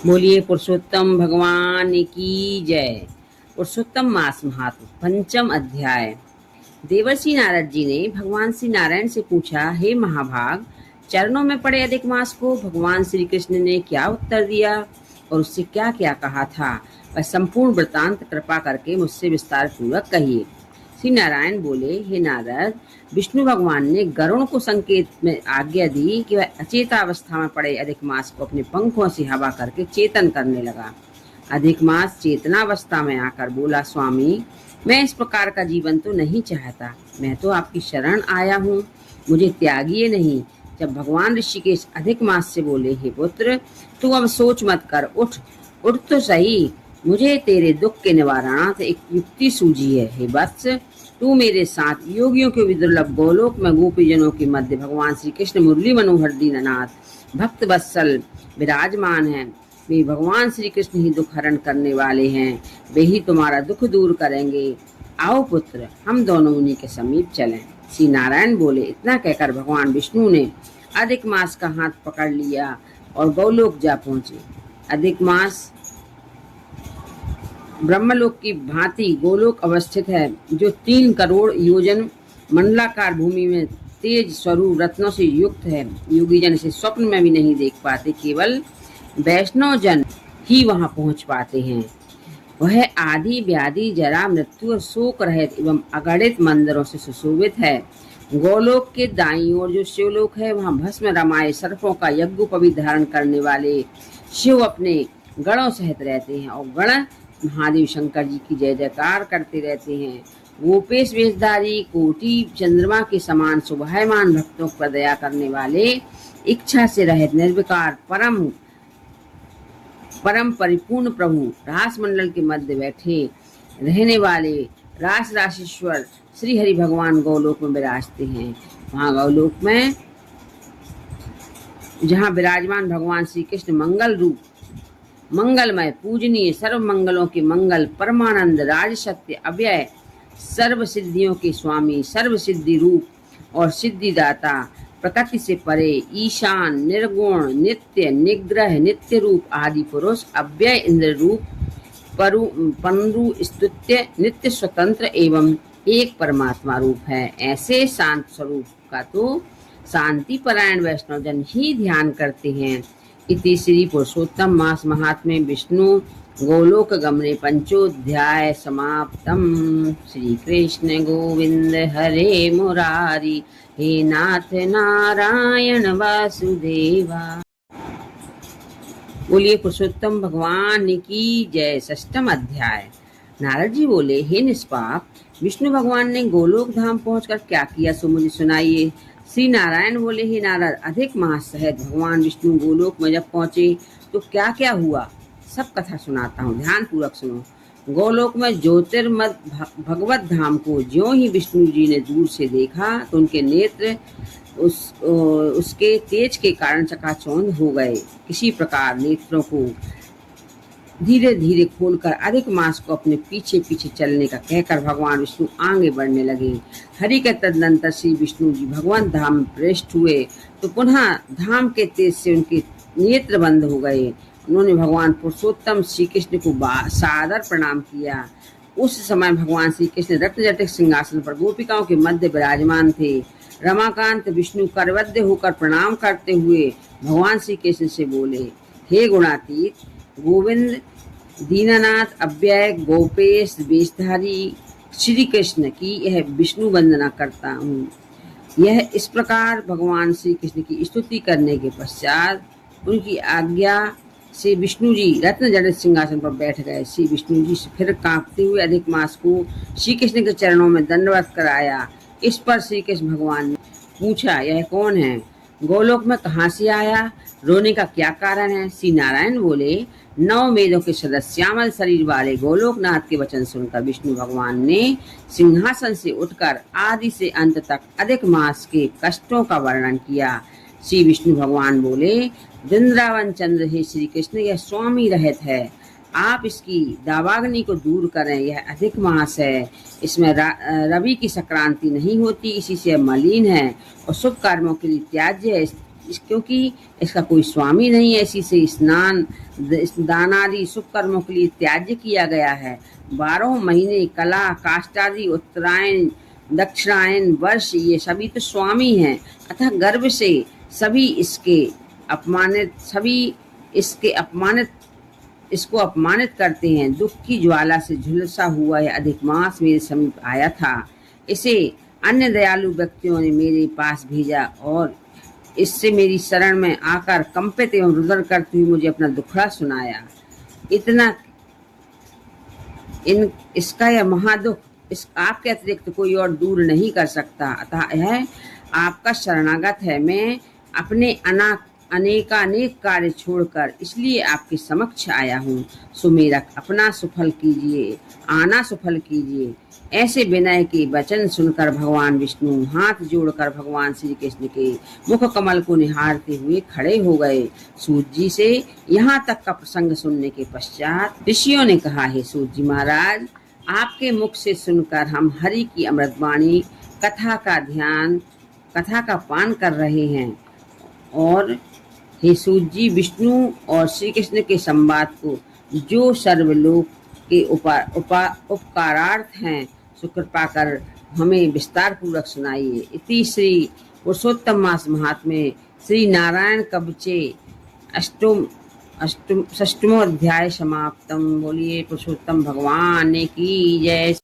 बोलिए पुरुषोत्तम भगवान की जय। पुरुषोत्तम मास महात्म पंचम अध्याय। देवर्षि नारद जी ने भगवान श्री नारायण से पूछा, हे महाभाग, चरणों में पड़े अधिक मास को भगवान श्री कृष्ण ने क्या उत्तर दिया और उससे क्या क्या कहा था, वह संपूर्ण वृतांत कृपा करके मुझसे विस्तार पूर्वक कहिए। श्री नारायण बोले, हे नारद, विष्णु भगवान ने गरुण को संकेत में आज्ञा दी कि वह अचेता अवस्था में पड़े अधिक मास को अपने पंखों से हवा करके चेतन करने लगा। अधिक मास चेतनावस्था में आकर बोला, स्वामी, मैं इस प्रकार का जीवन तो नहीं चाहता, मैं तो आपकी शरण आया हूँ, मुझे त्यागिए नहीं। जब भगवान ऋषिकेश अधिक मास से बोले, हे पुत्र, तू अब सोच मत कर, उठ उठ तो सही, मुझे तेरे दुख के निवारणार्थ एक युक्ति सूझी है। हे वत्स, तू मेरे साथ योगियों के विदुर्लभ गोलोक में गोपीजनों के मध्य भगवान श्री कृष्ण मुरली मनोहर दीननाथ भक्त वत्सल विराजमान है। वे भगवान श्री कृष्ण ही दुख हरण करने वाले हैं, वे ही तुम्हारा दुख दूर करेंगे। आओ पुत्र, हम दोनों उन्हीं के समीप चलें। श्री नारायण बोले। इतना कहकर भगवान विष्णु ने अधिक मास का हाथ पकड़ लिया और गौलोक जा पहुंचे। अधिक मास ब्रह्मलोक की भांति गोलोक अवस्थित है, जो 3 करोड़ योजन मंडलाकार भूमि में तेज स्वरूप रत्नों से युक्त है। योगी जन इसे स्वप्न में भी नहीं देख पाते, केवल वैष्णव जन ही वहां पहुंच पाते हैं। वह आदि व्याधि जरा मृत्यु और शोक रहित एवं अगणित मंदिरों से सुशोभित है। गोलोक के दाईं ओर जो शिवलोक है, वहां भस्म रमाए सर्पों का यज्ञोपवीत धारण करने वाले शिव अपने गणों सहित रहते हैं और गण महादेव शंकर जी की जय जयकार करते रहते हैं। गोपेश वेशधारी कोटि चंद्रमा के समान शोभायमान भक्तों पर दया करने वाले, इच्छा से रहित निर्विकार परम परिपूर्ण प्रभु रास मंडल के मध्य बैठे रहने वाले रास राशेश्वर श्री हरि भगवान गौलोक में विराजते हैं। वहां गौलोक में जहाँ विराजमान भगवान श्री कृष्ण मंगल रूप, मंगलमय, पूजनीय, सर्व मंगलों के मंगल, परमानंद, राज सत्य, अव्यय, सर्व सिद्धियों के स्वामी, सर्व सिद्धि रूप और सिद्धिदाता, प्रकृति से परे, ईशान, निर्गुण, नित्य, निग्रह, नित्य रूप, आदि पुरुष, अव्यय, इंद्र रूप, पनरु स्तुत्य, नित्य स्वतंत्र एवं एक परमात्मा रूप है। ऐसे शांत स्वरूप का तो शांति परायण वैष्णव जन ही ध्यान करते हैं। इति श्री पुरुषोत्तम मास महात्म्ये विष्णु गोलोक गमने पंचोध्याय समाप्तम। श्री कृष्ण गोविंद हरे मुरारी, हे नाथ नारायण वासुदेवा। बोलिए पुरुषोत्तम भगवान की जय। 6वां अध्याय। नारद जी बोले, हे निष्पाप, विष्णु भगवान ने गोलोक धाम पहुंचकर क्या किया सो मुझे सुनाइए। श्री नारायण बोले, हे नारद, अधिक मास सहित भगवान विष्णु गोलोक में जब पहुंचे तो क्या क्या हुआ, सब कथा सुनाता हूँ, ध्यान पूर्वक सुनो। गोलोक में ज्योतिर्मद भगवत धाम को ज्यों ही विष्णु जी ने दूर से देखा तो उनके नेत्र उसके तेज के कारण चकाचौंध हो गए। किसी प्रकार नेत्रों को धीरे धीरे खोलकर अधिक मास को अपने पीछे पीछे चलने का कहकर भगवान विष्णु आगे बढ़ने लगे। हरि के तदनंतर श्री विष्णु जी भगवान धाम में प्रविष्ट हुए तो पुनः धाम के तेज से उनके नेत्र बंद हो गए। उन्होंने भगवान पुरुषोत्तम श्री कृष्ण को सादर प्रणाम किया। उस समय भगवान श्री कृष्ण रत्नजटित सिंहासन पर गोपिकाओं के मध्य विराजमान थे। रमाकांत विष्णु करवद्य होकर प्रणाम करते हुए भगवान श्री कृष्ण से बोले, हे गुणातीत गोविंद दीननाथ अव्यय गोपेश वेशधारी श्री कृष्ण की यह विष्णु वंदना करता हूँ। यह इस प्रकार भगवान श्री कृष्ण की स्तुति करने के पश्चात उनकी आज्ञा से विष्णु जी रत्न जड़ित सिंहासन पर बैठ गए। श्री विष्णु जी से फिर कांपते हुए अधिक मास को श्री कृष्ण के चरणों में दंडवत कराया। इस पर श्री कृष्ण भगवान ने पूछा, यह कौन है, गोलोक में कहाँ से आया, रोने का क्या कारण है। श्री नारायण बोले, 9 वेदों के सदस्यामल शरीर वाले गोलोकनाथ के वचन सुनकर विष्णु भगवान ने सिंहासन से उठकर आदि से अंत तक अधिक मास के कष्टों का वर्णन किया। श्री विष्णु भगवान बोले, वृंदावन चंद्र हे श्री कृष्ण, यह स्वामी रहित है, आप इसकी दावाग्नि को दूर करें। यह अधिक मास है, इसमें रवि की संक्रांति नहीं होती, इसी से मलिन है और शुभ कर्मों के लिए त्याज्य है। क्योंकि इसका कोई स्वामी नहीं है, इसी से स्नान दानादि शुभ कर्मों के लिए त्याज्य किया गया है। 12 महीने कला काष्ठादि उत्तरायण दक्षिणायन वर्ष ये सभी तो स्वामी हैं, अतः गर्व से सभी इसको अपमानित करते हैं। दुख की ज्वाला से झुलसा हुआ यह अधिक मास मेरे समीप आया था। इसे अन्य दयालु व्यक्तियों ने मेरे पास भेजा और इससे मेरी शरण में आकर कंपित एवं रुदन करती हुई मुझे अपना दुखड़ा सुनाया। इतना इसका यह महादुख इस आपके अतिरिक्त कोई और दूर नहीं कर सकता, अतः यह आपका शरणागत है। मैं अपने अनेकानेक कार्य छोड़कर इसलिए आपके समक्ष आया हूँ, सो मेरा आना सुफल कीजिए। ऐसे विनय के वचन सुनकर भगवान विष्णु हाथ जोड़कर भगवान श्री कृष्ण के मुख कमल को निहारते हुए खड़े हो गए। सूत जी से यहाँ तक का प्रसंग सुनने के पश्चात ऋषियों ने कहा, हे सूत जी महाराज, आपके मुख से सुनकर हम हरि की अमृतवाणी कथा का पान कर रहे हैं। और हे सूत जी, विष्णु और श्री कृष्ण के संवाद को जो सर्वलोक के उपकारार्थ हैं, सो कृपा कर हमें विस्तार पूर्वक सुनाइए। इति श्री पुरुषोत्तम मास महात्म्ये श्री नारायण कवचे षष्ठमो अध्याय समाप्तम। बोलिए पुरुषोत्तम भगवान की जय।